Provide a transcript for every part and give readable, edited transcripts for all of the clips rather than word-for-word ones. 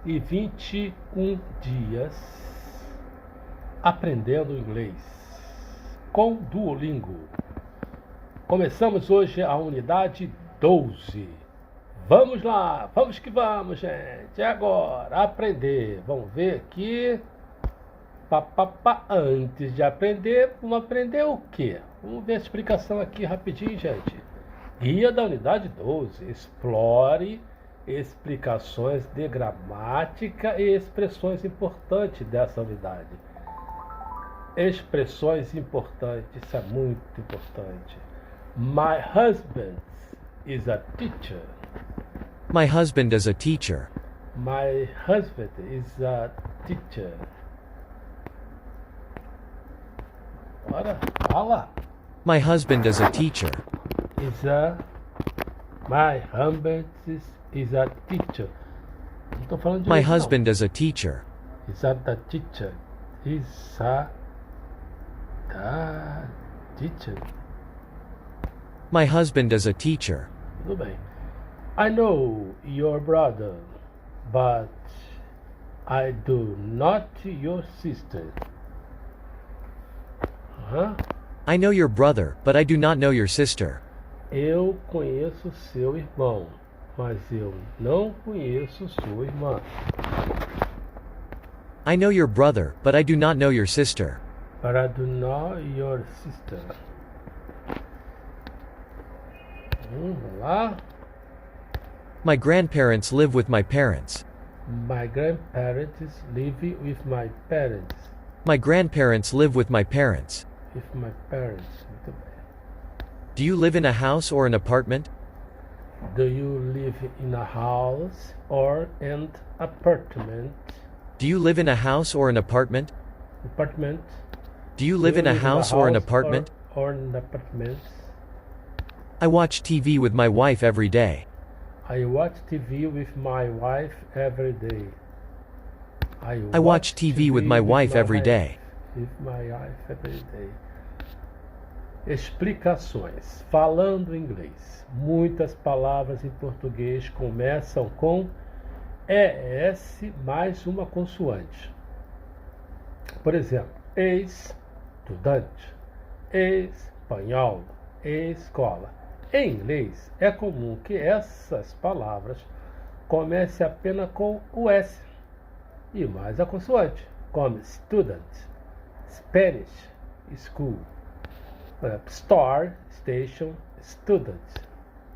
121 dias aprendendo inglês com Duolingo. Começamos hoje a unidade 12. Vamos lá, vamos que vamos, gente. É agora, aprender. Vamos ver aqui. Antes de aprender, vamos aprender o quê? Vamos ver a explicação aqui rapidinho, gente. Guia da unidade 12. Explore explicações de gramática e expressões importantes dessa unidade. Expressões importantes, isso é muito importante. My husband is a teacher. My husband is a teacher. My husband is a teacher. Bora, fala. My husband is a teacher. My husband is a teacher. Não tô falando de My isso, husband não. is a teacher. Is a teacher. Is a teacher. My husband is a teacher. Tudo bem. I know your brother, but I do not your sister. I know your brother, but I do not know your sister. Eu conheço seu irmão, mas eu não conheço sua irmã. I know your brother, but I do not know your sister. But I do not your sister. Vamos lá. My grandparents live with my parents. My grandparents live with my parents. My grandparents live with my parents. With my parents. Muito bem. Do you live in a house or an apartment? Do you live in a house or an apartment? Do you live in a house or an apartment? Apartment. Do you live in a house or an apartment? Or an apartment. I watch TV with my wife every day. I watch TV with my wife every day. I watch TV with my wife every day. With my wife every day. Explicações. Falando inglês. Muitas palavras em português começam com ES mais uma consoante. Por exemplo, estudante, espanhol, escola. Em inglês, é comum que essas palavras comecem apenas com o S e mais a consoante, como student, Spanish, school, store, station, student,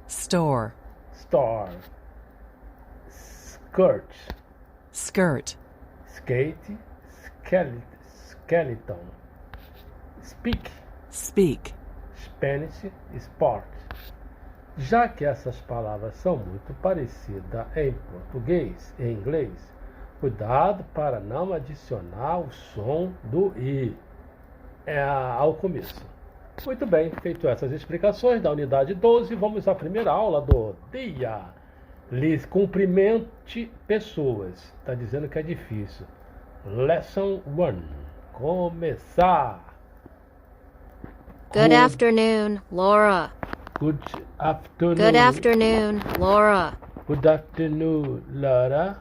Store. store, skirt, Skirt. skate, skeleton, speak, Speak. Spanish, sport. Já que essas palavras são muito parecidas em português e inglês, cuidado para não adicionar o som do I ao começo. Muito bem, feito essas explicações da unidade 12, vamos à primeira aula do dia. Cumprimente pessoas. Está dizendo que é difícil. Lesson 1. Começar. Good afternoon, Laura. Good afternoon. Good afternoon, Laura. Good afternoon, Laura.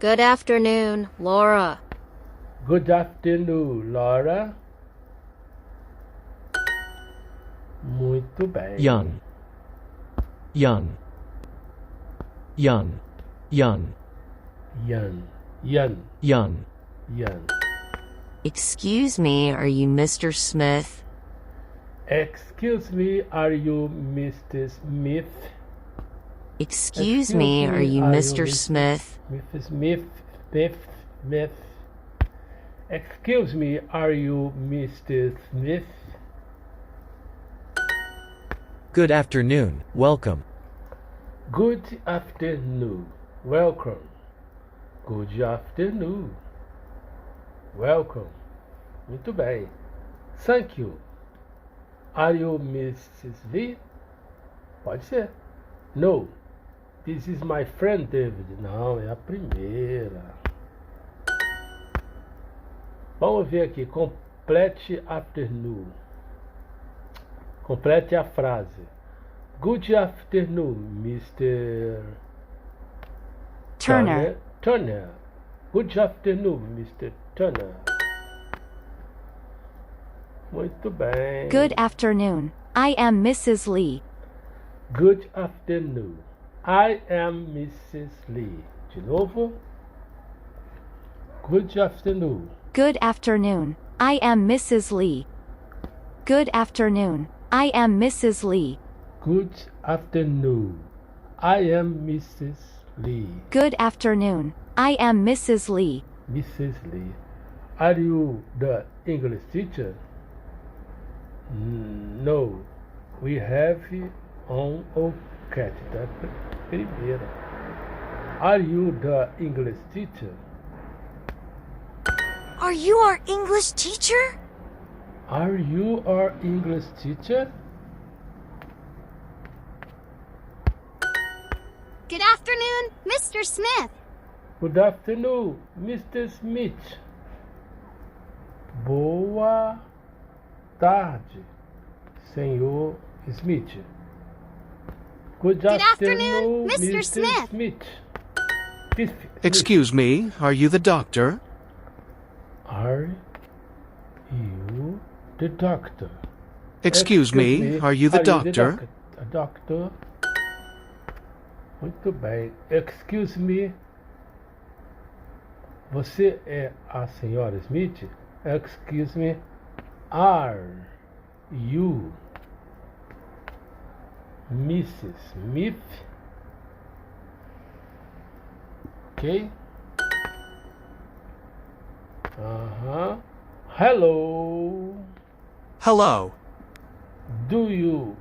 Good afternoon, Laura. Good afternoon, Laura. Muito bem. Young. Young. Young. Young. Young. Young. Young. Young. Excuse me, are you Mr. Smith? Excuse me, are you Mr. Smith? Excuse me, are you Mr. Smith? Mr. Smith? Smith. Excuse me, are you Mr. Smith? Good afternoon, welcome. Good afternoon. Welcome. Good afternoon. Welcome. Muito bem. Thank you. Are you Mrs. V? Pode ser. No. This is my friend David. Não, é a primeira. Vamos ver aqui. Complete afternoon. Complete a frase. Good afternoon, Mr. Turner. Turner. Good afternoon, Mr. Turner. Muito bem. Good afternoon. I am Mrs. Lee. Good afternoon. I am Mrs. Lee. De novo. Good afternoon. Good afternoon. I am Mrs. Lee. Good afternoon. I am Mrs. Lee. Good afternoon. I am Mrs. Lee. Good afternoon. I am Mrs. Lee. Mrs. Lee. Are you the English teacher? No. We have on o cat. Da primeira. Are you the English teacher? Are you our English teacher? Are you our English teacher? Good afternoon, Mr. Smith. Good afternoon, Mr. Smith. Boa tarde, Senhor Smith. Good afternoon, Mr. Smith. Excuse me, are you the doctor? Are you the doctor? Excuse me, are you the doctor? A doctor? Muito bem. Excuse me. Você é a senhora Smith? Excuse me. Are you Mrs. Smith? Ok? Hello. Hello. Do you...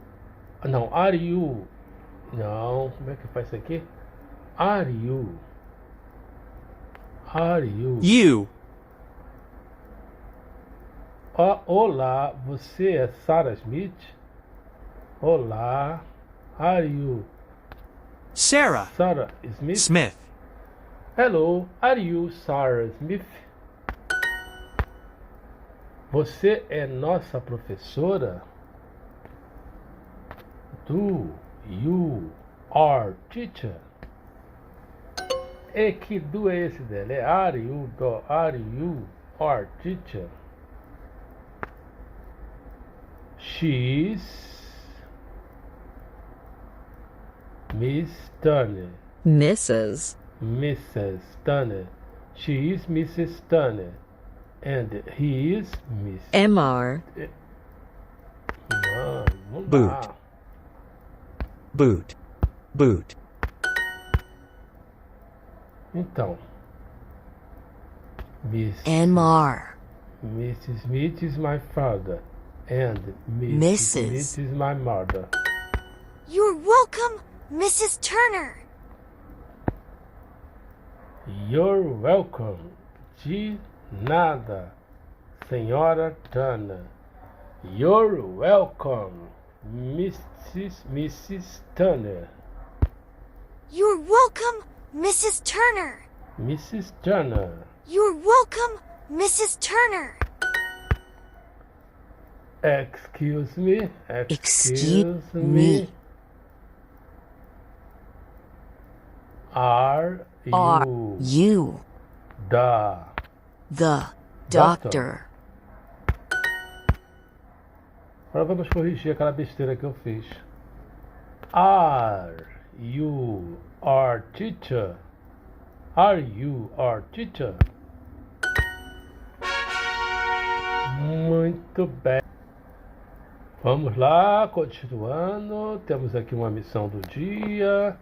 Não, are you... Não, como é que faz isso aqui? Are you... Are you... You. Olá, você é Sarah Smith? Olá. Are you Sarah. Sarah Smith? Smith. Hello, are you Sarah Smith? Você é nossa professora? Do you are teacher? É que do é esse dela? É are you are teacher? She's Miss Turner. Mrs. Mrs. Turner. She is Mrs. Turner. And he is Miss. Mr. Não Boot. dá. Boot. Boot. Então. Mr. Mrs. Smith is my father. And Mrs. Mrs. Smith is my mother. You're welcome, Mrs. Turner. You're welcome. De nada, Senhora Turner. You're welcome, Mrs. Turner. You're welcome, Mrs. Turner. Mrs. Turner. You're welcome, Mrs. Turner. Excuse me. Excuse me. Are You. the The doctor. Agora vamos corrigir aquela besteira que eu fiz. Are you our teacher? Are you our teacher? Muito bem. Vamos lá, continuando. Temos aqui uma missão do dia.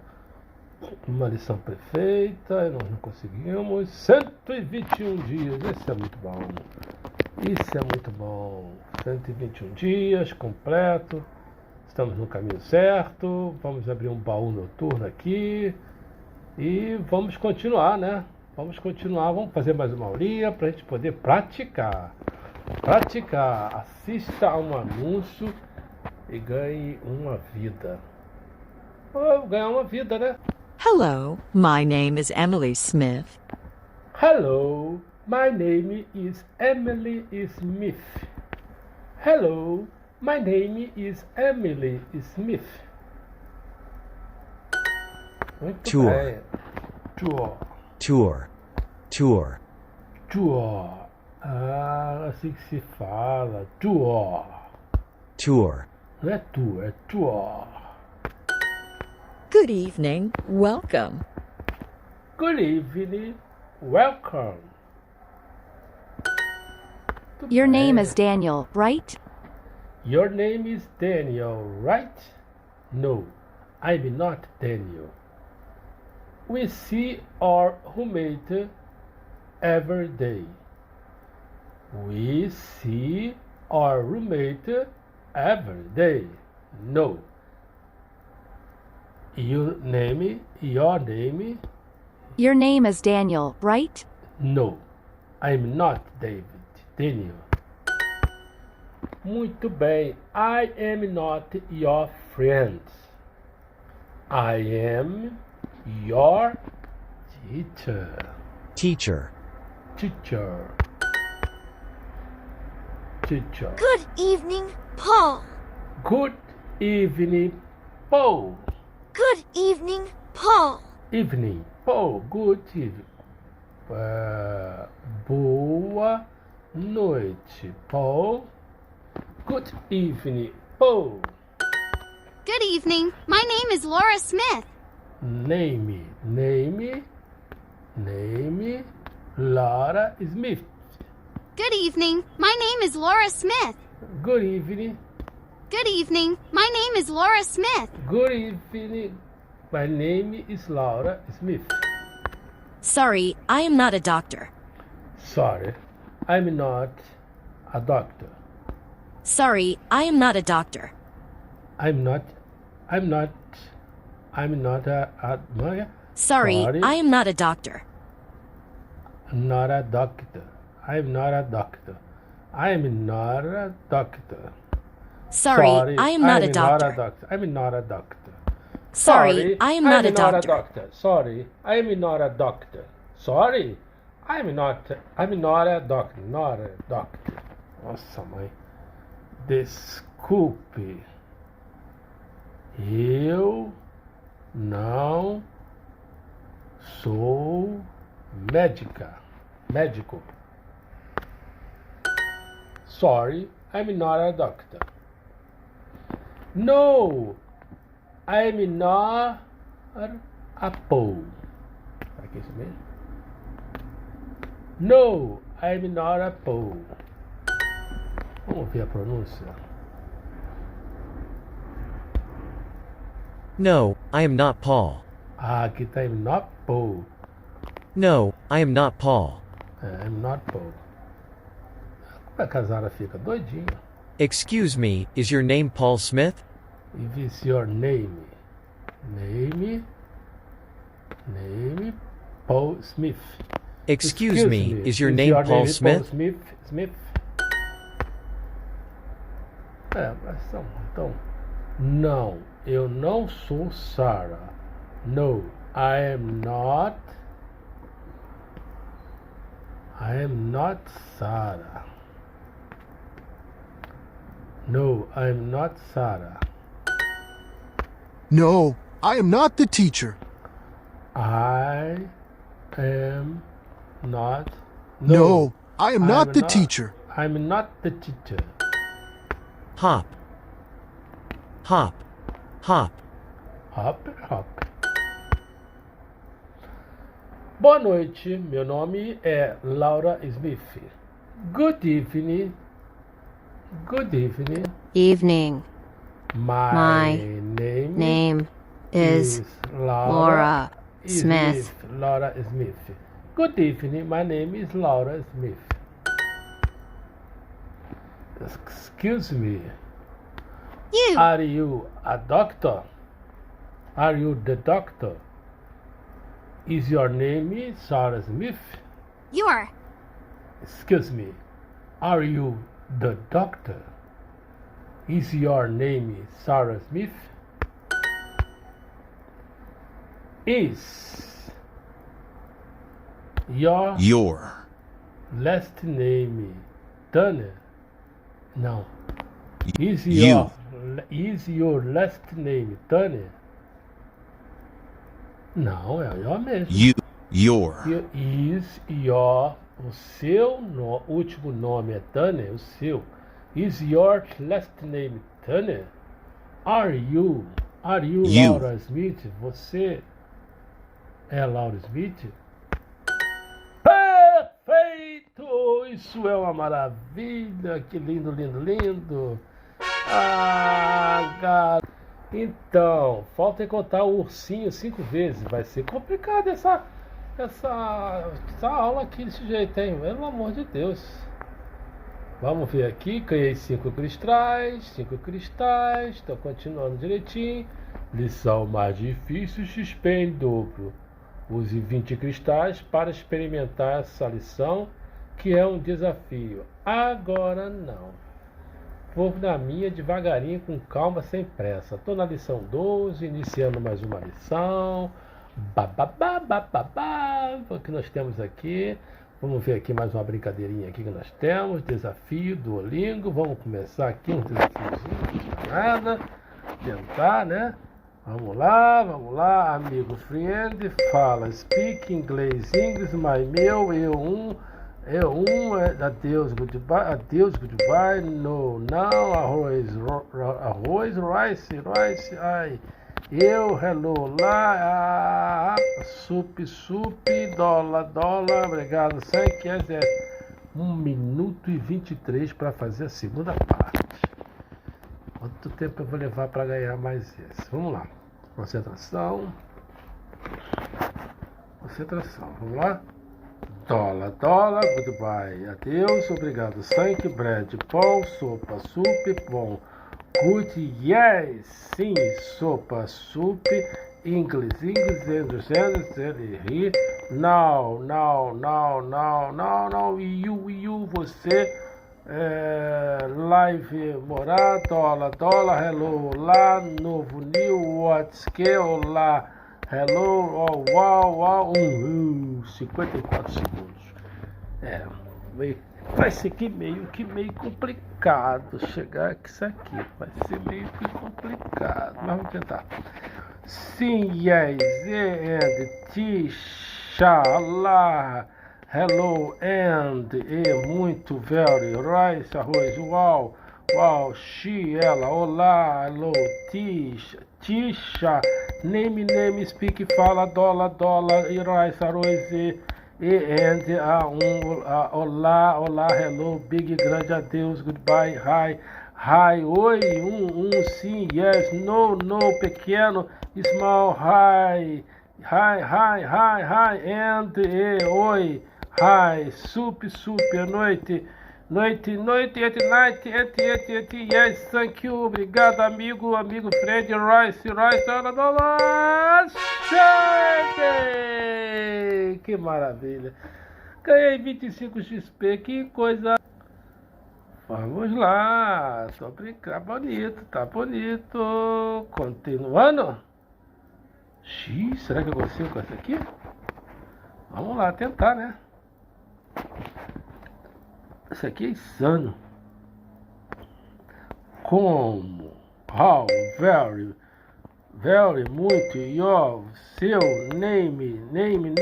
Uma lição perfeita. Nós não conseguimos. 121 dias. Isso é muito bom. Isso é muito bom. 121 dias, completo. Estamos no caminho certo. Vamos abrir um baú noturno aqui. E vamos continuar, né? Vamos continuar. Vamos fazer mais uma aulinha para a gente poder praticar. Praticar. Assista a um anúncio e ganhe uma vida. Ganhar uma vida, né? Hello, my name is Emily Smith. Hello, my name is Emily Smith. Hello, my name is Emily Smith. Muito Tour. bem. Tour. Tour. Tour. Tour. Ah, assim que se fala. Tour. Tour. Não é tour, é tour. Good evening. Welcome. Good evening. Welcome. Your name is Daniel, right? Your name is Daniel, right? No, I'm not Daniel. We see our roommate every day. We see our roommate every day. No. Your name? Your name is Daniel, right? No, I'm not Daniel. Muito bem. I am not your friend. I am your teacher. Teacher. Teacher. Teacher. Good evening, Paul. Good evening, Paul. Good evening, Paul. Evening, Paul. Good evening. Boa noite, Paul. Good evening, Paul. Good evening. My name is Laura Smith. Name, Laura Smith. Good evening. My name is Laura Smith. Good evening. Good evening. My name is Laura Smith. Good evening. My name is Laura Smith. Sorry, I am not a doctor. Sorry, I'm not a doctor. Sorry, I am not a doctor. I'm not a Sorry, I am not a doctor. not a doctor. I'm not a doctor. I'm not a doctor. Sorry, I am not a doctor. I'm not a doctor. Sorry, I am not a doctor. Sorry, I'm not a doctor. Sorry, I'm not a doctor. Not a doctor. Nossa, mãe. Desculpe. Eu não sou médico. Sorry, I'm not a doctor. No, I'm not a Paul. Será que é isso mesmo? No, I'm not a Paul. Vamos ver a pronúncia. No, I am not Paul. Ah, aqui tá I'm not Paul. No, I am not Paul. I'm not Paul. Como a casada fica doidinha. Excuse me, is your name Paul Smith? If it's your name, Paul Smith. Excuse me, is your name Paul Smith? Smith. Então, não, eu não sou Sarah. No, I am not Sarah. No, I am not Sarah. No, I am not the teacher. I am not. No, I am not the teacher. I'm not the teacher. Hop. Hop. Hop. Hop. Boa noite, meu nome é Laura Smith. Good evening. Evening. My Name is Laura Smith. Laura Smith. Good evening. My name is Laura Smith. Excuse me. You. Are you a doctor? Are you the doctor? Is your name Sarah Smith? You are. Excuse me. Are you the doctor? Is your name Sarah Smith? Is your last name Turner? No. Is your last name Turner? Não, é eu mesmo. Your. Is your. O seu último nome é Turner, o seu. Is your last name Turner? Are you You. Laura Smith? Você é Laura Smith? Perfeito! Isso é uma maravilha! Que lindo, lindo, lindo! Cara. Então, falta contar o ursinho 5 vezes. Vai ser complicado essa aula aqui desse jeito, hein? Pelo amor de Deus. Vamos ver aqui. Ganhei 5 cristais. Estou continuando direitinho. Lição mais difícil, XP em dobro. Use 20 cristais para experimentar essa lição, que é um desafio. Agora não. Vou na minha, devagarinho, com calma, sem pressa. Estou na lição 12, iniciando mais uma lição. O que nós temos aqui? Vamos ver aqui mais uma brincadeirinha aqui que nós temos. Desafio, Duolingo. Vamos começar aqui um desafiozinho. Não nada. Tentar, né? Vamos lá, amigo friend. Fala, speak inglês, English, my meu, adeus, goodbye, no, não, arroz, rice, ai, eu, hello, lá, sup, dólar, obrigado, thank you, 1 minuto e 23 para fazer a segunda parte. Quanto tempo eu vou levar para ganhar mais esse? Vamos lá, concentração, vamos lá. Dólar, goodbye, adeus, obrigado, thank, bread, pão, sopa, soup, pão, good, yes, sim, sopa, soup, English, he, now, you, você, live, morar, dólar, hello, lá, novo, new, what's que, olá, hello, oh, wow, 54 segundos. Vai ser meio complicado chegar com isso aqui. Vai ser meio que complicado. Mas vamos tentar. Sim, yes, and, tisha, lá, hello, and, muito, very, rice, arroz, wow, she, ela, olá, hello, tisha, name, speak, fala, dólar, rice, arroz, and, olá, hello, big, grande, adeus, goodbye, hi, oi, sim, yes, no, pequeno, small, hi, and, oi, hi, soup, noite, at night, yes, thank you, obrigado, amigo, friend, rice, dólar, cheguei! Que maravilha! Ganhei 25 XP, que coisa! Vamos lá, só brincar, tá bonito, continuando. Será que eu consigo com essa aqui? Vamos lá, tentar, né? Isso aqui é insano. Como? How? Very, muito. Your, seu, name, and,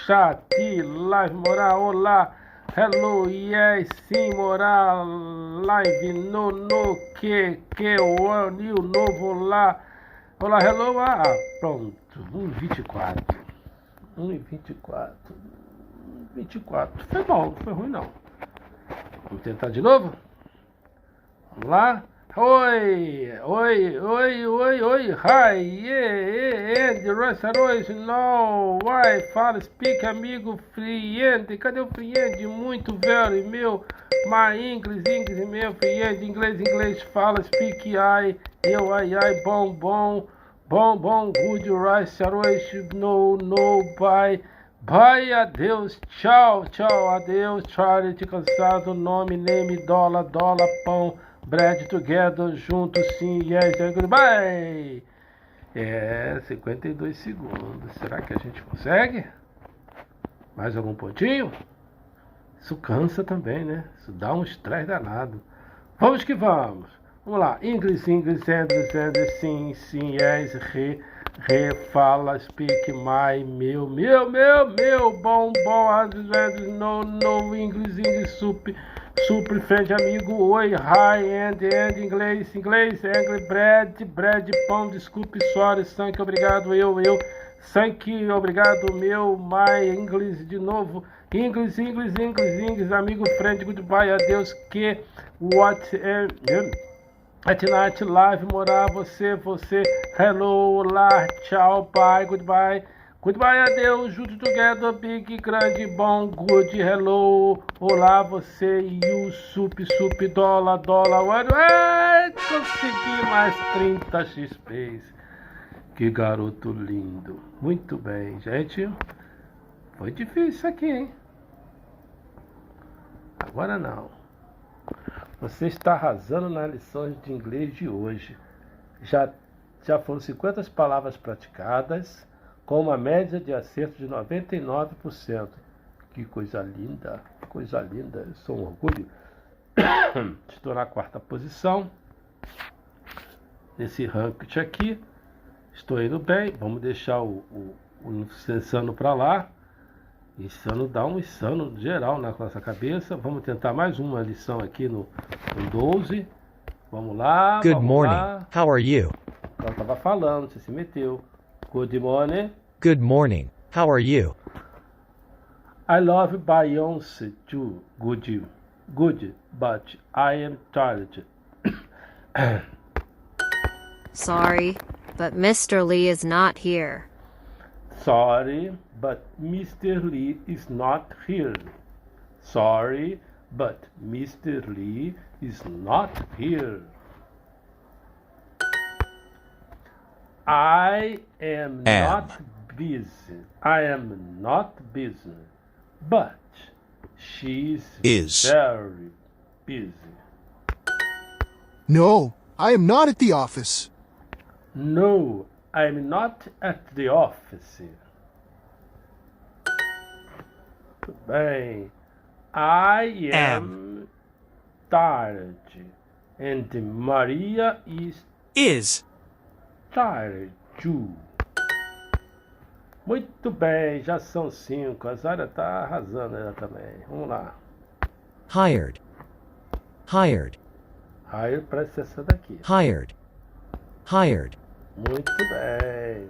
chat, live, morar, olá, hello, yes, sim, morar, live, no, que, new, novo, olá, hello, pronto, 24. Foi bom, não foi ruim não. Vamos tentar de novo? Vamos lá. Oi, hi, and, arroz, no, why, fala, speak, amigo, friend, cadê o friend? Muito, very, meu, my, English, meu, friend, inglês, fala, speak, eu, ai, bom, good, rice, arroz, no, bye, adeus, tchau, adeus, Charlie, cansado, nome, dólar, pão, bread, together, junto, sim, yes, goodbye. 52 segundos. Será que a gente consegue? Mais algum pontinho? Isso cansa também, né? Isso dá um estresse danado. Vamos que vamos. Vamos lá. English, and, sim, yes, he, Refala, speak my, meu, bom, às vezes, no, English, super, frente, amigo, oi, hi, and, inglês, angry, bread, pão, desculpe, sorry, thank, obrigado, eu, thank, obrigado, meu, my, English, de novo, English, amigo, friend, goodbye, adeus, que, what, at night, live, morar, você, hello, olá, tchau, bye, goodbye, adeus, junto, together, big, grande, bom, good, hello, olá, você, you, sup, dólar, what, consegui mais 30 XPs, que garoto lindo, muito bem, gente, foi difícil isso aqui, hein, agora não. Você está arrasando nas lições de inglês de hoje. Já foram 50 palavras praticadas, com uma média de acerto de 99%. Que coisa linda, eu sou um orgulho. Estou na 4ª posição, nesse ranking aqui. Estou indo bem, vamos deixar o insano para lá. Insano dá um insano geral na nossa cabeça. Vamos tentar mais uma lição aqui no 12. Vamos lá. Good vamos morning. Lá. How are you? Ela estava falando, você se meteu. Good morning. Good morning. How are you? I love Beyoncé too. Good, but I am tired. Sorry, but Mr. Lee is not here. Sorry, but Mr. Lee is not here. Sorry, but Mr. Lee is not here. I am not busy. But she's very busy. No, I am not at the office. No, I'm not at the office. Tudo bem. I am tired. And Maria is tired too. Muito bem, já são 5. A Zara tá arrasando ela também. Vamos lá. Hired. Hired parece essa daqui. Hired. Muito bem.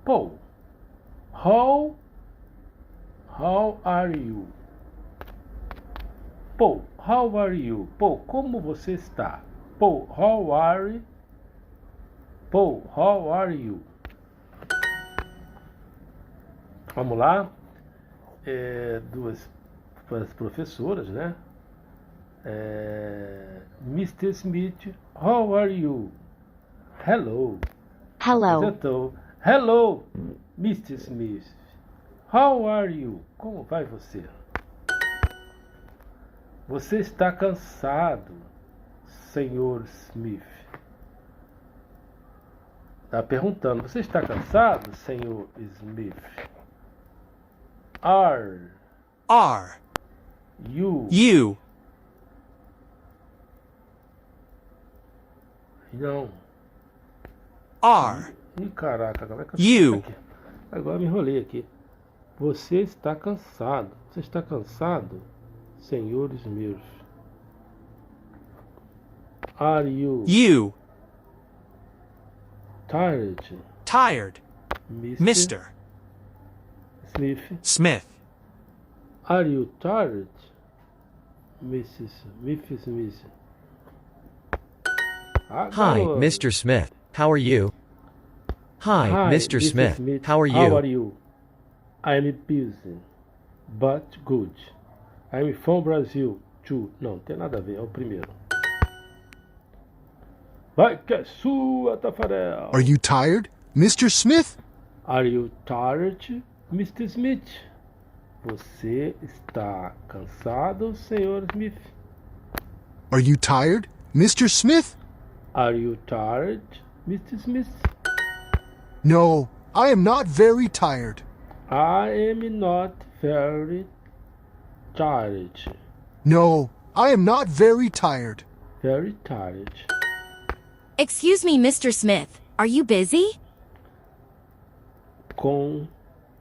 Paul, how are you? Paul, how are you? Paul, como você está? Paul, how are you? Vamos lá. Duas professoras, né? Mr. Smith, how are you? Hello. Hello, Mr. Smith. How are you? Como vai você? Você está cansado, Sr. Smith? Está perguntando, você está cansado, Sr. Smith? Are you? Não. Ih, caraca, como é que eu aqui? Agora me enrolei aqui. Você está cansado. Você está cansado, Sr. Smith? Are you? Tired. Mr. Smith. Are you tired, Mrs. Smith? Hi, Mr. Smith. How are you? Hi, Mr. Smith. How are you? I'm busy, but good. I'm from Brazil, too. Não, tem nada a ver, é o primeiro. Vai que é sua, Tafarel. Are you tired, Mr. Smith? Are you tired, Mr. Smith? Você está cansado, Sr. Smith? Are you tired, Mr. Smith? Are you tired, Mr. Smith? No, I am not very tired. I am not very tired. No, I am not very tired. Very tired. Excuse me, Mr. Smith. Are you busy? Com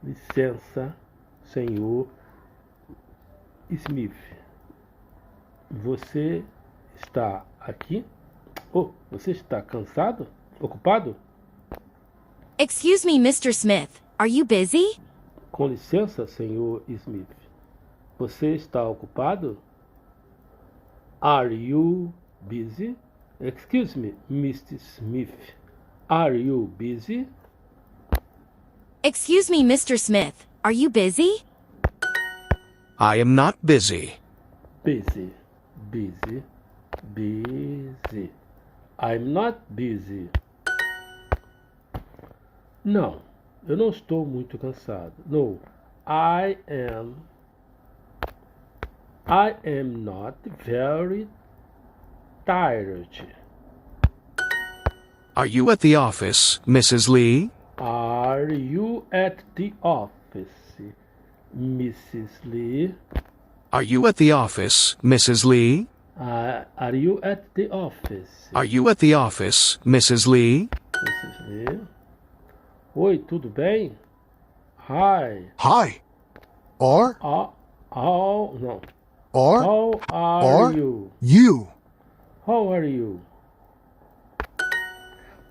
licença, senhor Smith. Você está aqui? Você está cansado? Ocupado? Excuse me, Mr. Smith. Are you busy? Com licença, senhor Smith. Você está ocupado? Are you busy? Excuse me, Mr. Smith. Are you busy? Excuse me, Mr. Smith. Are you busy? I am not busy. Busy, busy, busy. I'm not busy. Não, eu não estou muito cansado. No, I am not very tired. Are you at the office, Mrs. Lee? Are you at the office, Mrs. Lee? Are you at the office, Mrs. Lee? Are you at the office? Are you at the office, Mrs. Lee? Mrs. Lee? Oi, tudo bem? Hi. Hi. Or No. or How are or you? you. How are you?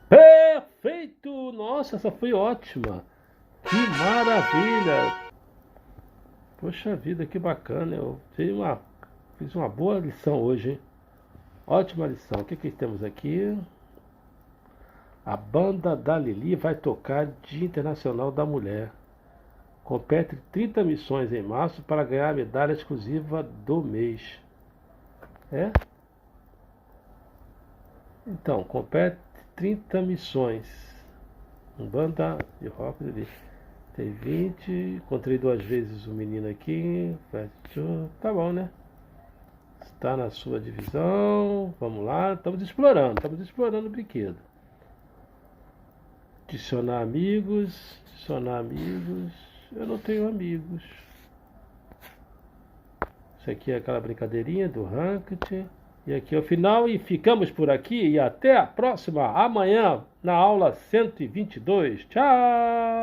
Perfeito! Nossa, essa foi ótima. Que maravilha! Poxa vida, que bacana. Eu fiz uma boa lição hoje, hein? Ótima lição. O que temos aqui? A banda da Lili vai tocar Dia Internacional da Mulher. Compete 30 missões em março para ganhar a medalha exclusiva do mês. Então, compete 30 missões. Banda de rock ali. Tem 20. Encontrei 2 vezes o menino aqui. Tá bom, né? Está na sua divisão. Vamos lá. Estamos explorando o brinquedo. Adicionar amigos. Eu não tenho amigos. Isso aqui é aquela brincadeirinha do Ranked. E aqui é o final. E ficamos por aqui. E até a próxima. Amanhã na aula 122. Tchau!